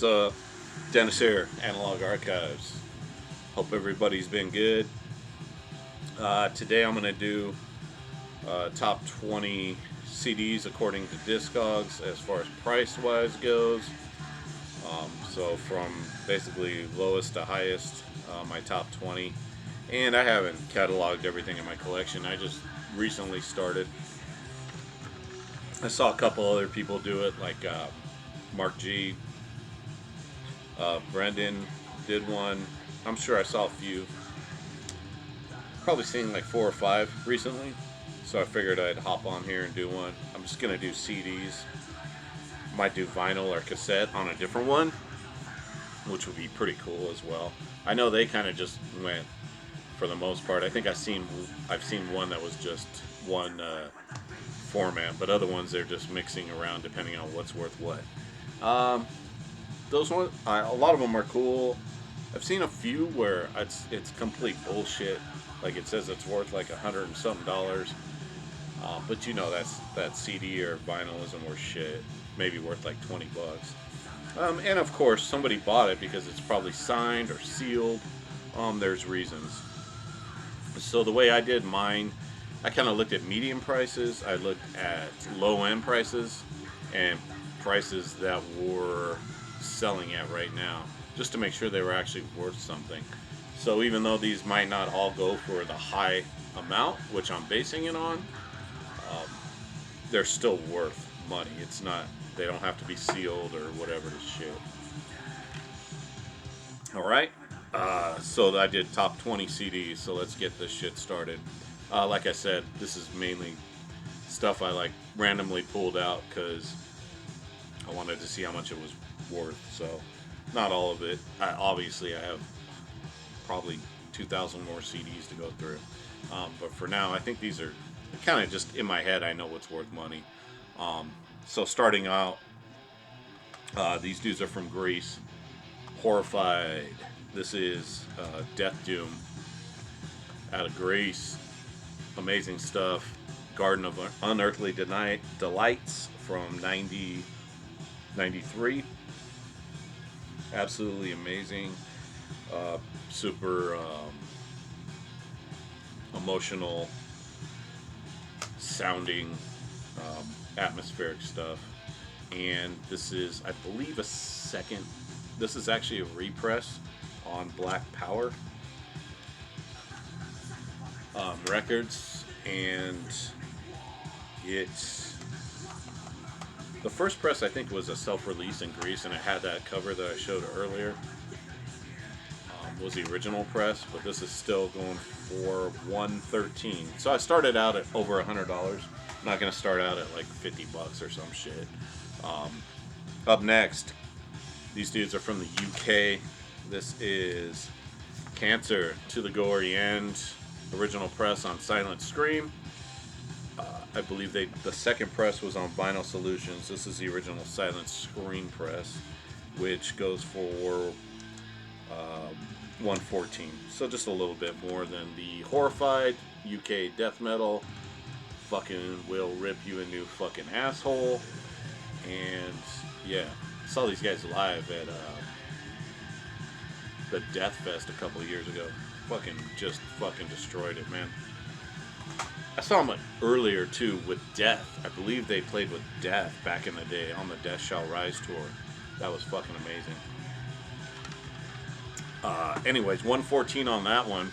What's up? Dennis here, Analog Archives. Hope everybody's been good. Today I'm going to do top 20 CDs according to Discogs as far as price wise goes. So from basically lowest to highest, my top 20. And I haven't cataloged everything in my collection. I just recently started. I saw a couple other people do it, like Mark G. Brendan did one. I'm sure I saw a few. Probably seen like 4 or 5 recently. So I figured I'd hop on here and do one. I'm just going to do CDs. Might do vinyl or cassette on a different one, which would be pretty cool as well. I know they kind of just went, for the most part. I think I've seen one that was just one format, but other ones they're just mixing around depending on what's worth what. Those ones, a lot of them are cool. I've seen a few where it's complete bullshit. Like it says it's worth like $100 and something. But you know that CD or vinyl isn't worth shit. Maybe worth like $20. And of course somebody bought it because it's probably signed or sealed. There's reasons. So the way I did mine, I kind of looked at medium prices. I looked at low end prices and prices that were selling at right now, just to make sure they were actually worth something. So even though these might not all go for the high amount, which I'm basing it on, they're still worth money. It's not, they don't have to be sealed or whatever the shit. All right. So I did top 20 CDs. So let's get this shit started. Like I said, this is mainly stuff I like randomly pulled out because I wanted to see how much it was worth. So not all of it. Obviously I have probably 2,000 more CDs to go through. But for now, I think these are kind of just in my head. I know what's worth money. So starting out, these dudes are from Greece. Horrified. This is Death Doom out of Greece. Amazing stuff. Garden of Unearthly Delights from 93. Absolutely amazing. Super emotional sounding, atmospheric stuff. And this is, I believe, this is actually a repress on Black Power Records. And it's, the first press I think was a self-release in Greece, and it had that cover that I showed earlier. Was the original press, but this is still going for $113. So I started out at over $100. I'm not gonna start out at like $50 or some shit. Up next, these dudes are from the UK. This is Cancer to the Gory End, original press on Silent Scream. I believe the second press was on Vinyl Solutions. This is the original Silent Scream press, which goes for 114. So just a little bit more than the Horrified UK death metal. Fucking will rip you a new fucking asshole. And yeah, saw these guys live at the Death Fest a couple of years ago. Just fucking destroyed it, man. I saw them earlier too with Death. I believe they played with Death back in the day on the Death Shall Rise tour. That was fucking amazing. Anyways, 114 on that one.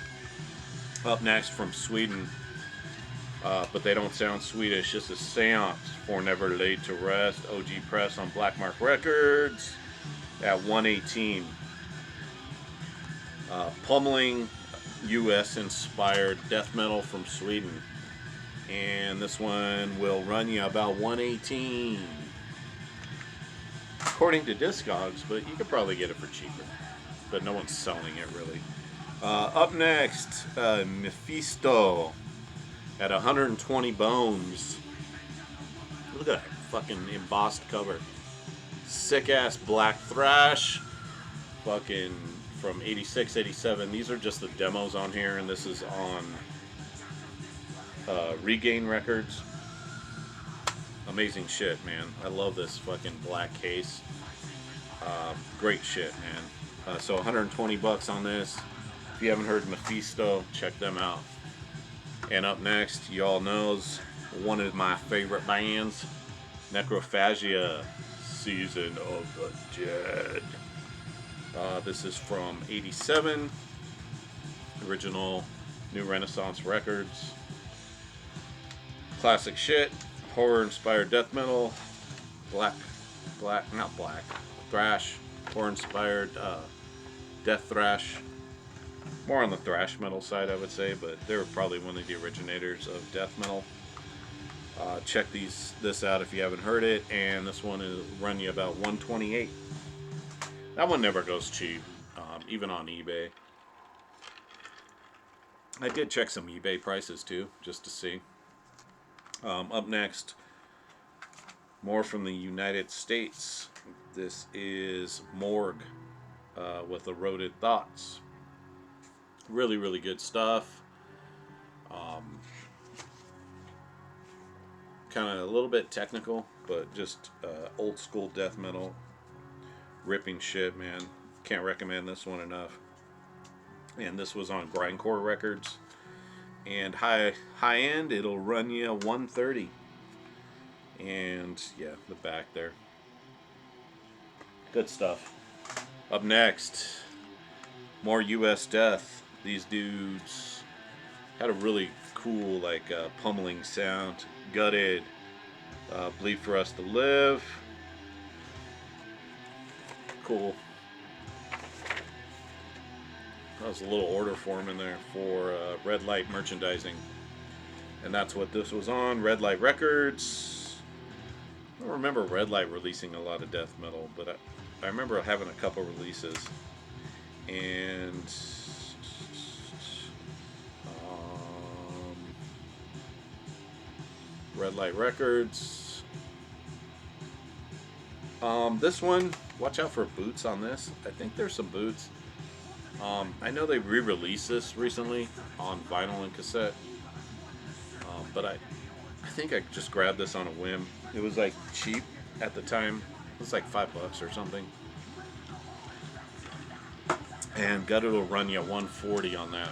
Up next from Sweden, but they don't sound Swedish. This is Seance for Never Laid to Rest. OG press on Black Mark Records at 118. Pummeling US inspired death metal from Sweden. And this one will run you about 118. According to Discogs, but you could probably get it for cheaper. But no one's selling it really. Up next, Mephisto at 120 bones. Look at that fucking embossed cover. Sick ass black thrash. Fucking from 86, 87. These are just the demos on here, and this is on Regain Records. Amazing shit, man. I love this fucking black case. Great shit, man. So 120 bucks on this. If you haven't heard Mephisto, check them out. And up next, y'all knows one of my favorite bands, Necrophagia, Season of the Dead. This is from '87, original New Renaissance Records. Classic shit, horror-inspired death metal, not black, thrash, horror-inspired death thrash. More on the thrash metal side, I would say, but they were probably one of the originators of death metal. Check this out if you haven't heard it, and this one will run you about 128. That one never goes cheap, even on eBay. I did check some eBay prices too, just to see. Up next, more from the United States. This is Morgue with Eroded Thoughts. Really, really good stuff. Kind of a little bit technical, but just old school death metal. Ripping shit, man. Can't recommend this one enough. And this was on Grindcore Records. And high end, it'll run you 130. And yeah, the back there. Good stuff. Up next, more US Death. These dudes had a really cool, like, pummeling sound. Gutted, Bleed for Us to Live. Cool. That was a little order form in there for Red Light Merchandising. And that's what this was on, Red Light Records. I don't remember Red Light releasing a lot of death metal, but I remember having a couple releases. And Red Light Records. This one, watch out for boots on this. I think there's some boots. I know they re-released this recently on vinyl and cassette, but I think I just grabbed this on a whim. It was like cheap at the time. It was like $5 or something. And Gutted will run you 140 on that.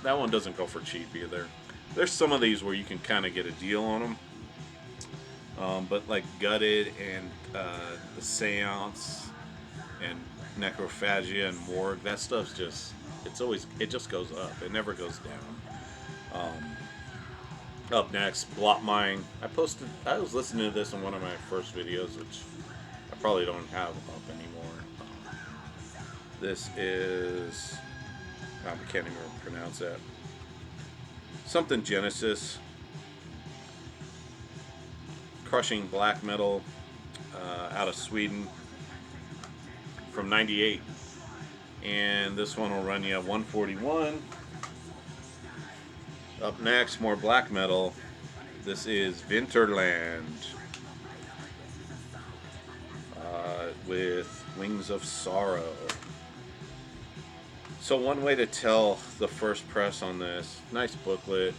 That one doesn't go for cheap either. There's some of these where you can kind of get a deal on them. But like Gutted and the Seance and Necrophagia and Morgue, that stuff's just, it just goes up. It never goes down. Up next, Blot Mine. I was listening to this in one of my first videos, which I probably don't have up anymore. This is, I can't even pronounce that. Something Genesis. Crushing black metal out of Sweden from '98. And this one will run you 141. Up next, more black metal. This is Winterland with Wings of Sorrow. So one way to tell the first press on this, nice booklet.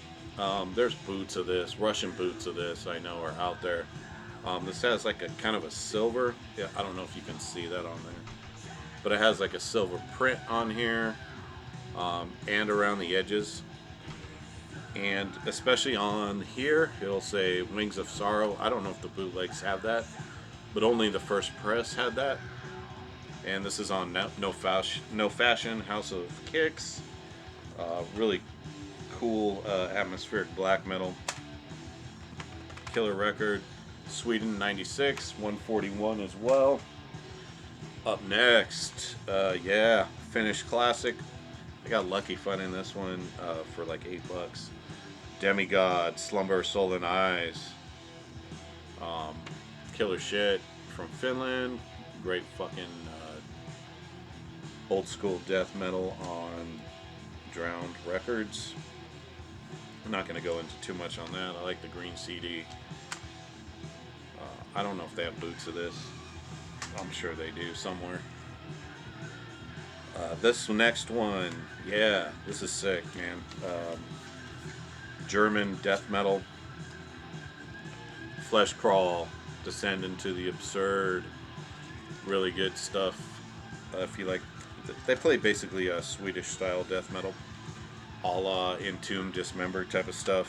There's boots of this, Russian boots of this I know are out there. This has like a kind of a silver, yeah, I don't know if you can see that on there, but it has like a silver print on here and around the edges. And especially on here, it'll say Wings of Sorrow. I don't know if the bootlegs have that, but only the first press had that. And this is on No Fashion, House of Kicks. Really cool atmospheric black metal. Killer record. Sweden, 96, 141 as well. Up next, yeah, Finnish classic. I got lucky finding this one for like $8. Demigod, Slumber, Soul and Eyes. Killer shit from Finland. Great fucking old school death metal on Drowned Records. I'm not going to go into too much on that. I like the green CD. I don't know if they have boots of this. I'm sure they do somewhere. This next one, yeah, this is sick, man. German death metal. Flesh Crawl, Descend into the Absurd. really good stuff. If you like, they play basically a Swedish style death metal, a la Entomb, Dismember type of stuff.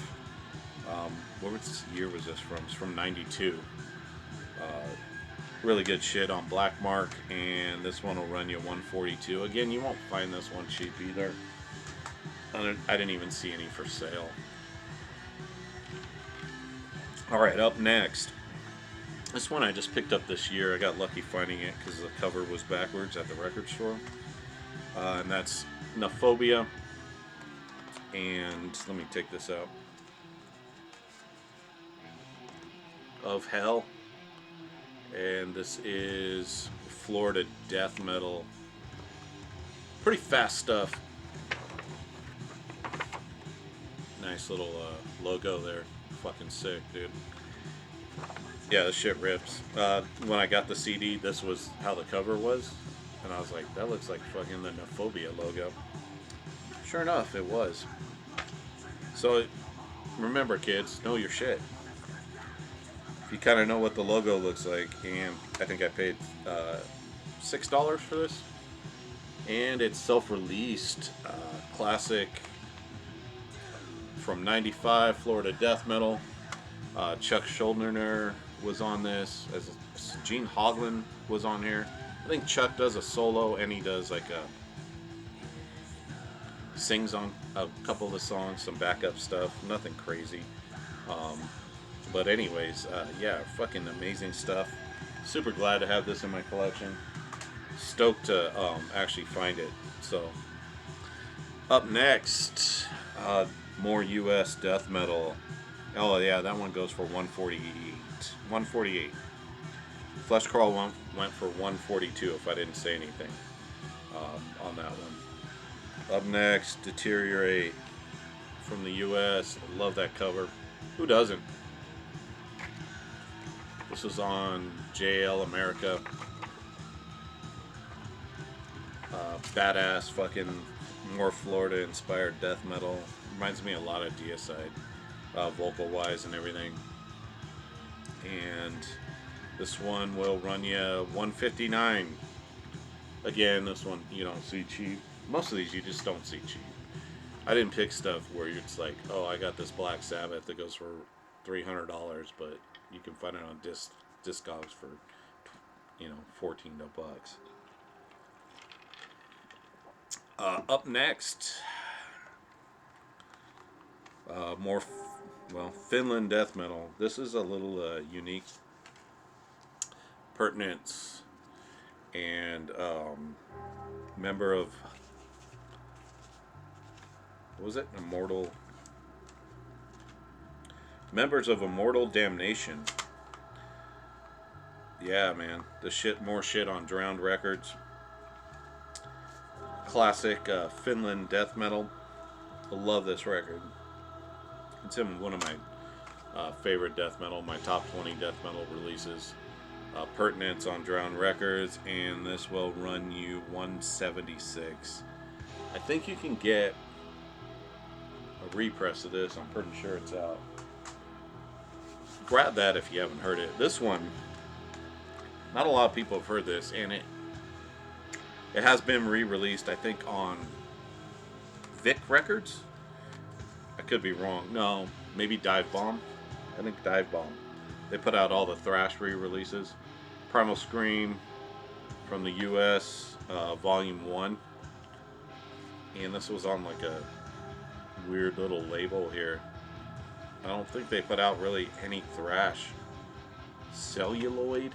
What year was this from? It's from '92. Really good shit on Black Mark, and this one will run you 142. Again, you won't find this one cheap either. I didn't even see any for sale. Alright, up next. This one I just picked up this year. I got lucky finding it because the cover was backwards at the record store. And that's Nephobia. And let me take this out. Of Hell. And this is Florida death metal. Pretty fast stuff. Nice little logo there. Fucking sick, dude. Yeah, this shit rips. When I got the CD, this was how the cover was. And I was like, that looks like fucking the Nephobia logo. Sure enough, it was. So, remember kids, know your shit. If you kind of know what the logo looks like, and I think I paid $6 for this. And it's self-released. Classic from '95, Florida death metal. Chuck Schuldiner was on this. As Gene Hoglan was on here. I think Chuck does a solo, and he does like sings on a couple of the songs, some backup stuff. Nothing crazy. But anyways, yeah, fucking amazing stuff. Super glad to have this in my collection. Stoked to actually find it. So, up next, more U.S. death metal. Oh yeah, that one goes for 148. 148. Flesh Crawl went for 142 if I didn't say anything on that one. Up next, Deteriorate from the U.S. Love that cover. Who doesn't? This was on JL America. Badass fucking more Florida inspired death metal. Reminds me a lot of Deicide, vocal wise and everything. And this one will run you 159. Again, this one you don't see cheap. Most of these you just don't see cheap. I didn't pick stuff where it's like, oh, I got this Black Sabbath that goes for $300, but you can find it on Discogs for, $14. Up next, more, Finland death metal. This is a little unique. Pertinence and member of, what was it? Members of Immortal Damnation. Yeah, man. More shit on Drowned Records. Classic Finland death metal. I love this record. It's in one of my favorite death metal, my top 20 death metal releases. Pertinence on Drowned Records, and this will run you 176. I think you can get a repress of this. I'm pretty sure it's out. Grab that if you haven't heard it. This one, not a lot of people have heard this, and it has been re-released, I think, on Vic Records. I could be wrong. No, maybe Dive Bomb. I think Dive Bomb. They put out all the Thrash re-releases. Primal Scream from the U.S., Volume 1. And this was on like a weird little label here. I don't think they put out really any Thrash. Celluloid?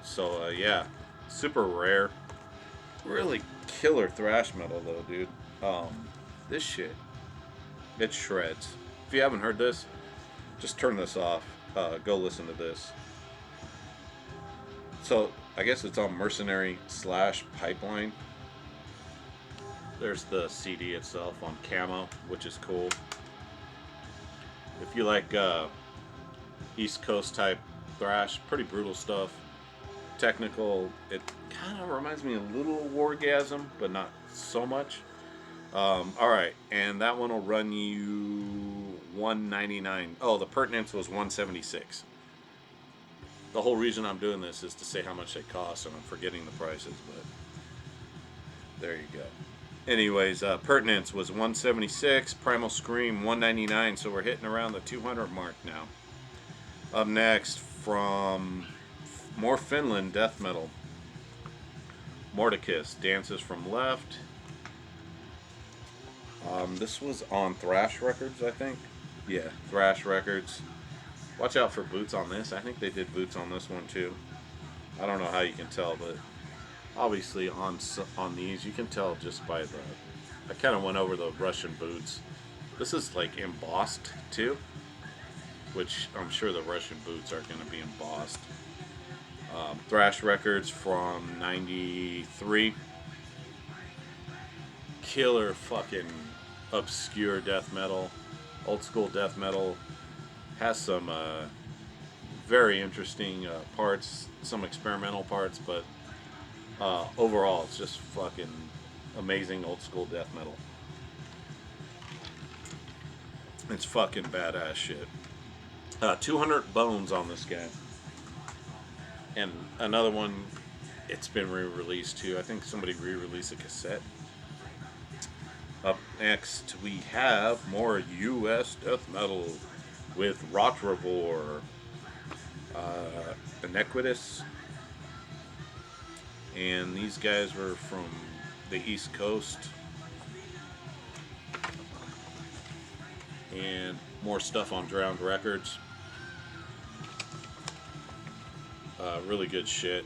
So, yeah. Super rare. Really killer thrash metal, though, dude. This shit. It shreds. If you haven't heard this, just turn this off. Go listen to this. So, I guess it's on Mercenary / Pipeline. There's the CD itself on Camo, which is cool. If you like East Coast type thrash, pretty brutal stuff. Technical, it kind of reminds me a little of Wargasm, but not so much. Alright, and that one will run you 199. Oh, the Pertinence was 176. The whole reason I'm doing this is to say how much they cost, and I'm forgetting the prices, but there you go. Anyways, Pertinence was 176, Primal Scream 199, so we're hitting around the 200 mark now. Up next, from more Finland death metal, Mordicus, Dances from Left. This was on Thrash Records, I think. Yeah, Thrash Records. Watch out for boots on this. I think they did boots on this one too. I don't know how you can tell, but obviously on these you can tell just by the. I kind of went over the Russian boots. This is like embossed too, which I'm sure the Russian boots are going to be embossed. Thrash Records from '93. Killer fucking obscure death metal, old school death metal. Has some very interesting parts, some experimental parts, but overall it's just fucking amazing old school death metal. It's fucking badass shit. 200 bones on this guy. And another one, it's been re-released too. I think somebody re-released a cassette. Up next, we have more U.S. death metal with Rotrevor, Iniquitous, and these guys were from the East Coast. And more stuff on Drowned Records. Really good shit.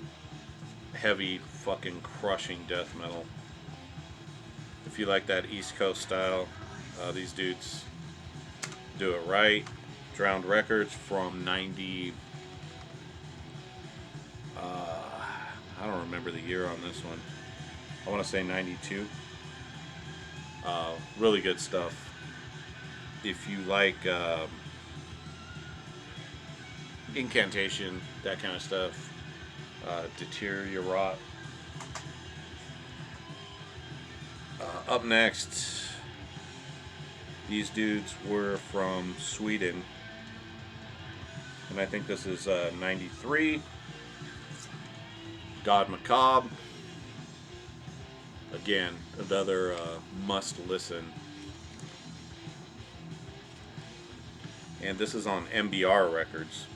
Heavy, fucking crushing death metal. If you like that East Coast style, these dudes do it right. Drowned Records from 90. I don't remember the year on this one. I want to say 92. Really good stuff. If you like incantation, that kind of stuff, deteriorate. Up next, these dudes were from Sweden, and I think this is 93. God Macabre. Again, another must listen. And this is on MBR Records.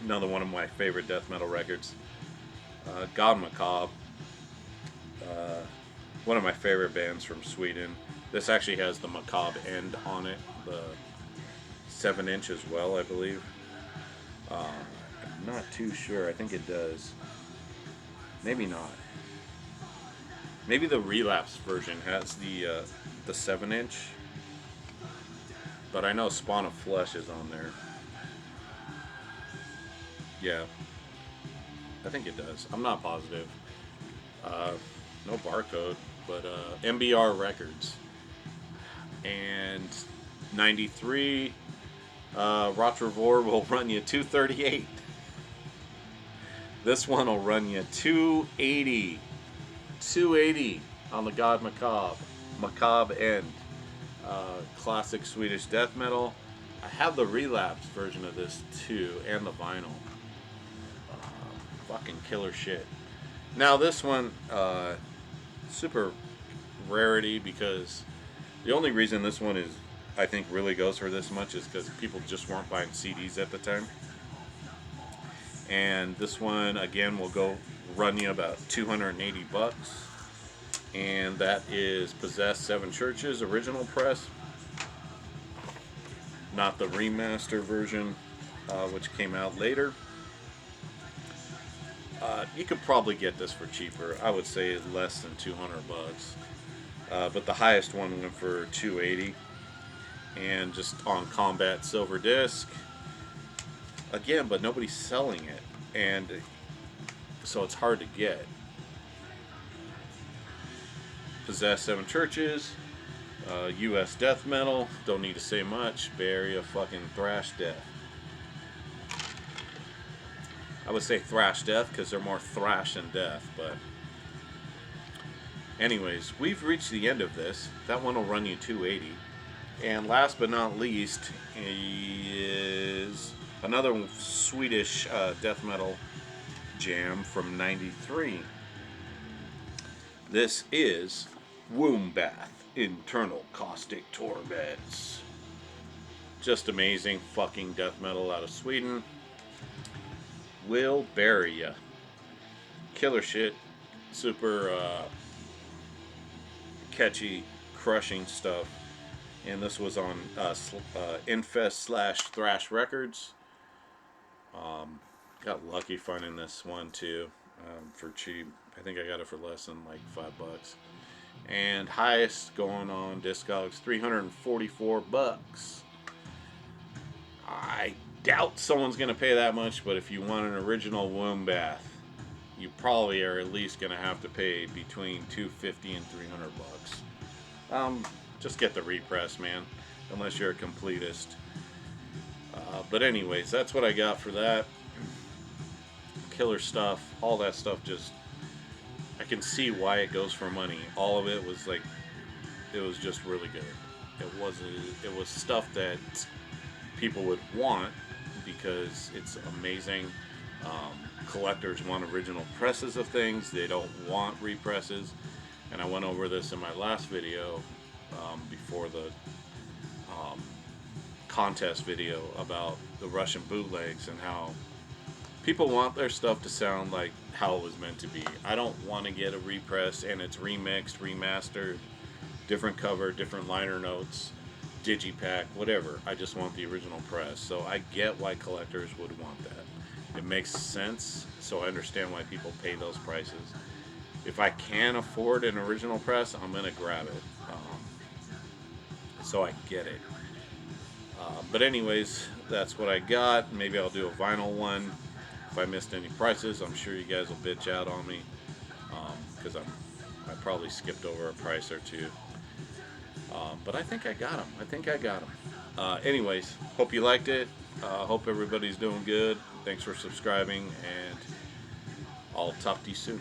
Another one of my favorite death metal records. God Macabre. One of my favorite bands from Sweden. This actually has the macabre end on it. The 7-inch as well, I believe. I'm not too sure. I think it does. Maybe not. Maybe the Relapse version has the 7-inch. But I know Spawn of Flesh is on there. Yeah. I think it does. I'm not positive. No barcode, but MBR Records. And 93, Rotrevor will run you 238. This one will run you 280. 280 on the God Macabre. Macabre end. Classic Swedish death metal. I have the Relapse version of this too, and the vinyl. Fucking killer shit. Now this one, super rarity, because the only reason this one is, I think, really goes for this much is because people just weren't buying CDs at the time. And this one again will go run you about $280, and that is Possessed Seven Churches original press, not the remaster version, which came out later. You could probably get this for cheaper. I would say less than $200. But the highest one went for $280, and just on Combat Silver Disc. Again, but nobody's selling it, and so it's hard to get. Possessed Seven Churches, U.S. death metal. Don't need to say much. Bay Area fucking thrash death. I would say thrash death because they're more thrash than death, but anyways, we've reached the end of this. That one will run you $280. And last but not least is Another Swedish death metal jam from '93. This is Womb Bath, Internal Caustic Torments. Just amazing fucking death metal out of Sweden. Will bury ya. Killer shit. Super catchy, crushing stuff. And this was on Infest / Thrash Records. Got lucky finding this one too, for cheap. I think I got it for less than like $5. And highest going on Discogs, $344. I doubt someone's gonna pay that much, but if you want an original Womb Bath, you probably are at least gonna have to pay between $250 and $300. Just get the repress, man, unless you're a completist. But anyways, that's what I got for that. Killer stuff, all that stuff. Just, I can see why it goes for money. All of it was like, it was just really good. It was stuff that people would want because it's amazing. Collectors want original presses of things. They don't want represses. And I went over this in my last video, before the contest video, about the Russian bootlegs and how people want their stuff to sound like how it was meant to be. I don't want to get a repress and it's remixed, remastered, different cover, different liner notes, digipack, whatever. I just want the original press. So I get why collectors would want that. It makes sense, so I understand why people pay those prices. If I can afford an original press, I'm going to grab it. So I get it. But anyways, that's what I got. Maybe I'll do a vinyl one. If I missed any prices, I'm sure you guys will bitch out on me, because I probably skipped over a price or two. But I think I got them. Anyways, hope you liked it. Hope everybody's doing good. Thanks for subscribing, and I'll talk to you soon.